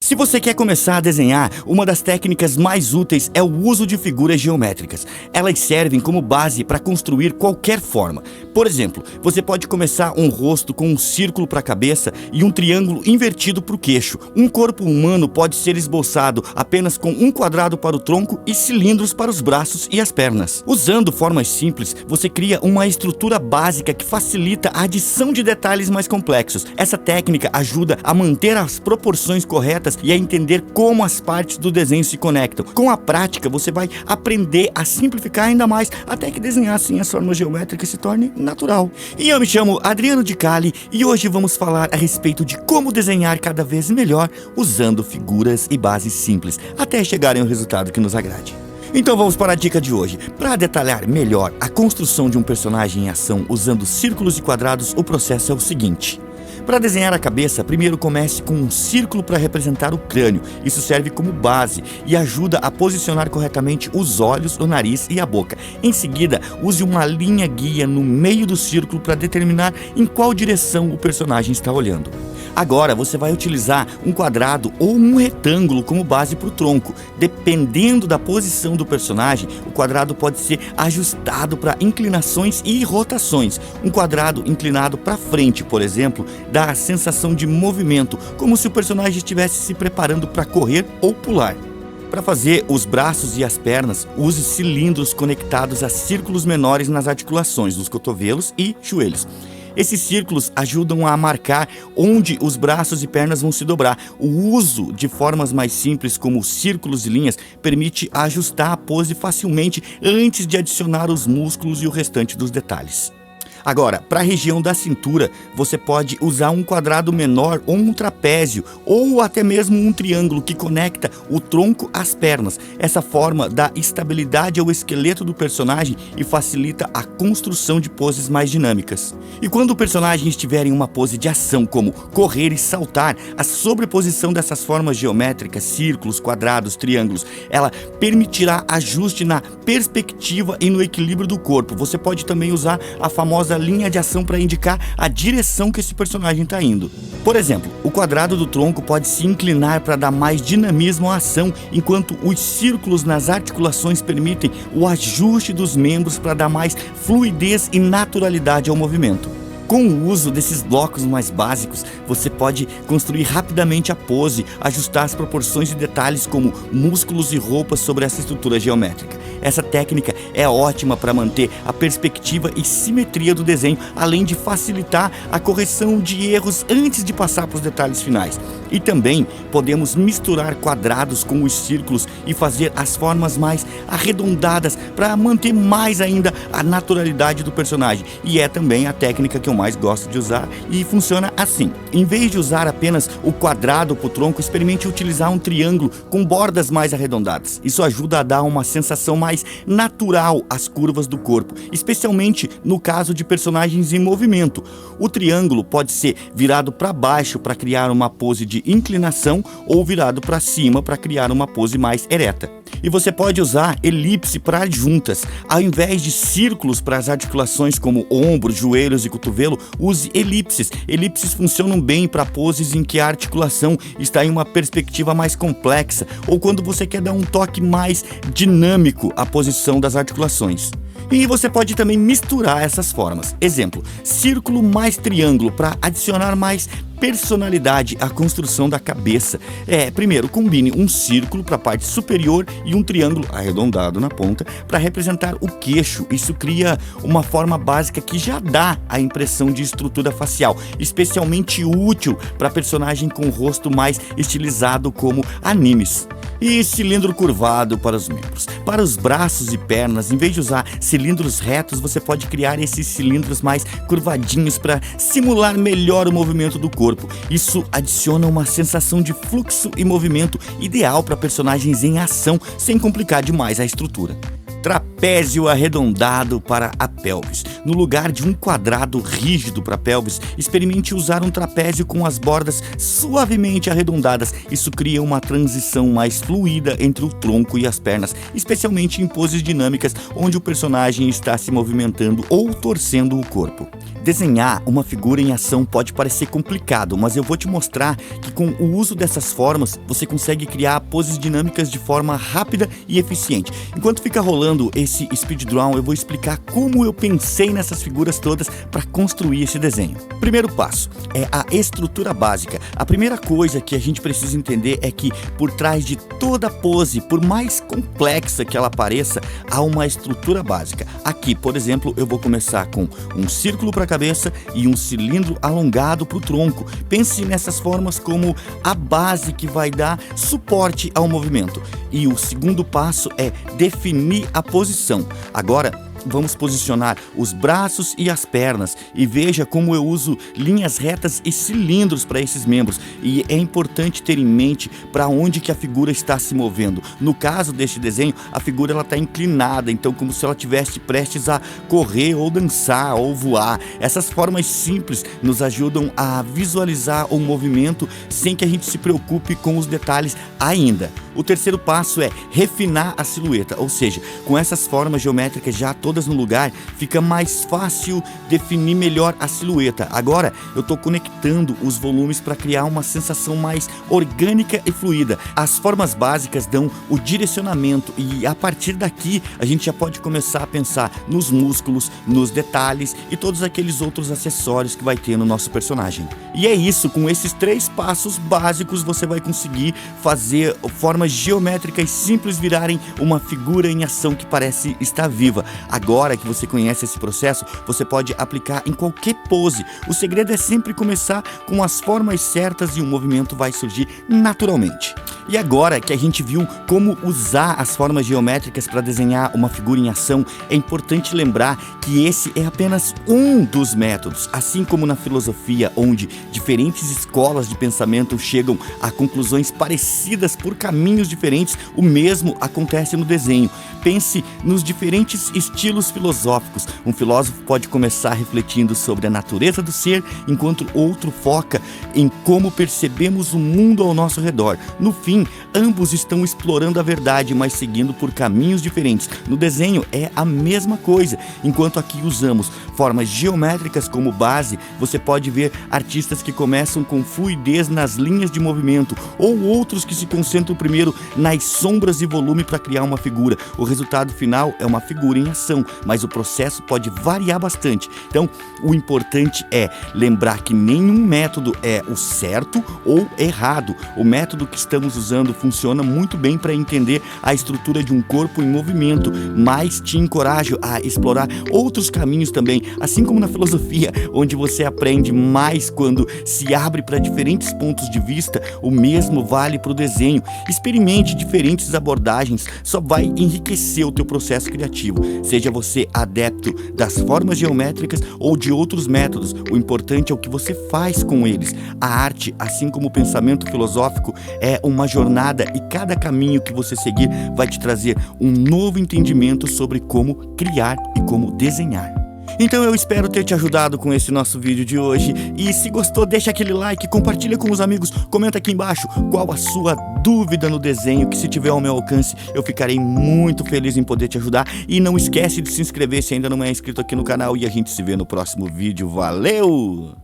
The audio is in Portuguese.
Se você quer começar a desenhar, uma das técnicas mais úteis é o uso de figuras geométricas. Elas servem como base para construir qualquer forma. Por exemplo, você pode começar um rosto com um círculo para a cabeça e um triângulo invertido para o queixo. Um corpo humano pode ser esboçado apenas com um quadrado para o tronco e cilindros para os braços e as pernas. Usando formas simples, você cria uma estrutura básica que facilita a adição de detalhes mais complexos. Essa técnica ajuda a manter as proporções corretas e a entender como as partes do desenho se conectam. Com a prática, você vai aprender a simplificar ainda mais, até que desenhar assim as formas geométricas se torne natural. E eu me chamo Adriano de Cali e hoje vamos falar a respeito de como desenhar cada vez melhor usando figuras e bases simples, até chegar em um resultado que nos agrade. Então vamos para a dica de hoje. Para detalhar melhor a construção de um personagem em ação usando círculos e quadrados, o processo é o seguinte. Para desenhar a cabeça, primeiro comece com um círculo para representar o crânio. Isso serve como base e ajuda a posicionar corretamente os olhos, o nariz e a boca. Em seguida, use uma linha guia no meio do círculo para determinar em qual direção o personagem está olhando. Agora você vai utilizar um quadrado ou um retângulo como base para o tronco. Dependendo da posição do personagem, o quadrado pode ser ajustado para inclinações e rotações. Um quadrado inclinado para frente, por exemplo, dá a sensação de movimento, como se o personagem estivesse se preparando para correr ou pular. Para fazer os braços e as pernas, use cilindros conectados a círculos menores nas articulações dos cotovelos e joelhos. Esses círculos ajudam a marcar onde os braços e pernas vão se dobrar. O uso de formas mais simples, como círculos e linhas, permite ajustar a pose facilmente antes de adicionar os músculos e o restante dos detalhes. Agora, para a região da cintura, você pode usar um quadrado menor ou um trapézio, ou até mesmo um triângulo que conecta o tronco às pernas. Essa forma dá estabilidade ao esqueleto do personagem e facilita a construção de poses mais dinâmicas. E quando o personagem estiver em uma pose de ação, como correr e saltar, a sobreposição dessas formas geométricas, círculos, quadrados, triângulos, ela permitirá ajuste na perspectiva e no equilíbrio do corpo. Você pode também usar a famosa linha de ação para indicar a direção que esse personagem está indo. Por exemplo, o quadrado do tronco pode se inclinar para dar mais dinamismo à ação, enquanto os círculos nas articulações permitem o ajuste dos membros para dar mais fluidez e naturalidade ao movimento. Com o uso desses blocos mais básicos, você pode construir rapidamente a pose, ajustar as proporções e detalhes como músculos e roupas sobre essa estrutura geométrica. Essa técnica é ótima para manter a perspectiva e simetria do desenho, além de facilitar a correção de erros antes de passar para os detalhes finais. E também podemos misturar quadrados com os círculos e fazer as formas mais arredondadas para manter mais ainda a naturalidade do personagem. E é também a técnica que eu mais gosto de usar e funciona assim. Em vez de usar apenas o quadrado para o tronco, experimente utilizar um triângulo com bordas mais arredondadas. Isso ajuda a dar uma sensação mais natural às curvas do corpo, especialmente no caso de personagens em movimento. O triângulo pode ser virado para baixo para criar uma pose de inclinação ou virado para cima para criar uma pose mais ereta. E você pode usar elipse para adjuntas. Ao invés de círculos para as articulações como ombros, joelhos e cotovelo, use elipses. Elipses funcionam bem para poses em que a articulação está em uma perspectiva mais complexa ou quando você quer dar um toque mais dinâmico à posição das articulações. E você pode também misturar essas formas. Exemplo, círculo mais triângulo para adicionar mais personalidade à construção da cabeça. Primeiro, combine um círculo para a parte superior e um triângulo arredondado na ponta para representar o queixo. Isso cria uma forma básica que já dá a impressão de estrutura facial, especialmente útil para personagem com o rosto mais estilizado como animes. E cilindro curvado para os membros. Para os braços e pernas, em vez de usar cilindros retos, você pode criar esses cilindros mais curvadinhos para simular melhor o movimento do corpo. Isso adiciona uma sensação de fluxo e movimento ideal para personagens em ação, sem complicar demais a estrutura. Trapézio arredondado para a pelvis. No lugar de um quadrado rígido para a pelvis, experimente usar um trapézio com as bordas suavemente arredondadas. Isso cria uma transição mais fluida entre o tronco e as pernas, especialmente em poses dinâmicas onde o personagem está se movimentando ou torcendo o corpo. Desenhar uma figura em ação pode parecer complicado, mas eu vou te mostrar que com o uso dessas formas você consegue criar poses dinâmicas de forma rápida e eficiente. Enquanto fica rolando esse speed draw, eu vou explicar como eu pensei nessas figuras todas para construir esse desenho. Primeiro passo é a estrutura básica. A primeira coisa que a gente precisa entender é que por trás de toda pose, por mais complexa que ela pareça, há uma estrutura básica. Aqui, por exemplo, eu vou começar com um círculo para a cabeça e um cilindro alongado para o tronco. Pense nessas formas como a base que vai dar suporte ao movimento. E o segundo passo é definir a posição. Agora, vamos posicionar os braços e as pernas e veja como eu uso linhas retas e cilindros para esses membros, e é importante ter em mente para onde que a figura está se movendo. No caso deste desenho, a figura está inclinada, então como se ela estivesse prestes a correr ou dançar ou voar. Essas formas simples nos ajudam a visualizar o movimento sem que a gente se preocupe com os detalhes ainda. O terceiro passo é refinar a silhueta, ou seja, com essas formas geométricas já todas no lugar, fica mais fácil definir melhor a silhueta. Agora eu estou conectando os volumes para criar uma sensação mais orgânica e fluida. As formas básicas dão o direcionamento e a partir daqui a gente já pode começar a pensar nos músculos, nos detalhes e todos aqueles outros acessórios que vai ter no nosso personagem. E é isso, com esses 3 passos básicos você vai conseguir fazer formas geométricas simples virarem uma figura em ação que parece estar viva. Agora que você conhece esse processo, você pode aplicar em qualquer pose. O segredo é sempre começar com as formas certas e o movimento vai surgir naturalmente. E agora que a gente viu como usar as formas geométricas para desenhar uma figura em ação, é importante lembrar que esse é apenas um dos métodos. Assim como na filosofia, onde diferentes escolas de pensamento chegam a conclusões parecidas por caminhos diferentes, o mesmo acontece no desenho. Pense nos diferentes estilos filosóficos. Um filósofo pode começar refletindo sobre a natureza do ser, enquanto outro foca em como percebemos o mundo ao nosso redor. No fim, ambos estão explorando a verdade, mas seguindo por caminhos diferentes. No desenho é a mesma coisa. Enquanto aqui usamos formas geométricas como base, você pode ver artistas que começam com fluidez nas linhas de movimento, ou outros que se concentram primeiro nas sombras e volume para criar uma figura. O resultado final é uma figura em ação, mas o processo pode variar bastante. Então, o importante é lembrar que nenhum método é o certo ou errado. O método que estamos usando funciona muito bem para entender a estrutura de um corpo em movimento, mas te encorajo a explorar outros caminhos também, assim como na filosofia, onde você aprende mais quando se abre para diferentes pontos de vista. O mesmo vale para o desenho. Experimente diferentes abordagens, só vai enriquecer o teu processo criativo. Seja você adepto das formas geométricas ou de outros métodos, o importante é o que você faz com eles. A arte, assim como o pensamento filosófico, é uma jornada e cada caminho que você seguir vai te trazer um novo entendimento sobre como criar e como desenhar. Então eu espero ter te ajudado com esse nosso vídeo de hoje, e se gostou, deixa aquele like, compartilha com os amigos, comenta aqui embaixo qual a sua dúvida no desenho, que se tiver ao meu alcance eu ficarei muito feliz em poder te ajudar. E não esquece de se inscrever se ainda não é inscrito aqui no canal, e a gente se vê no próximo vídeo. Valeu!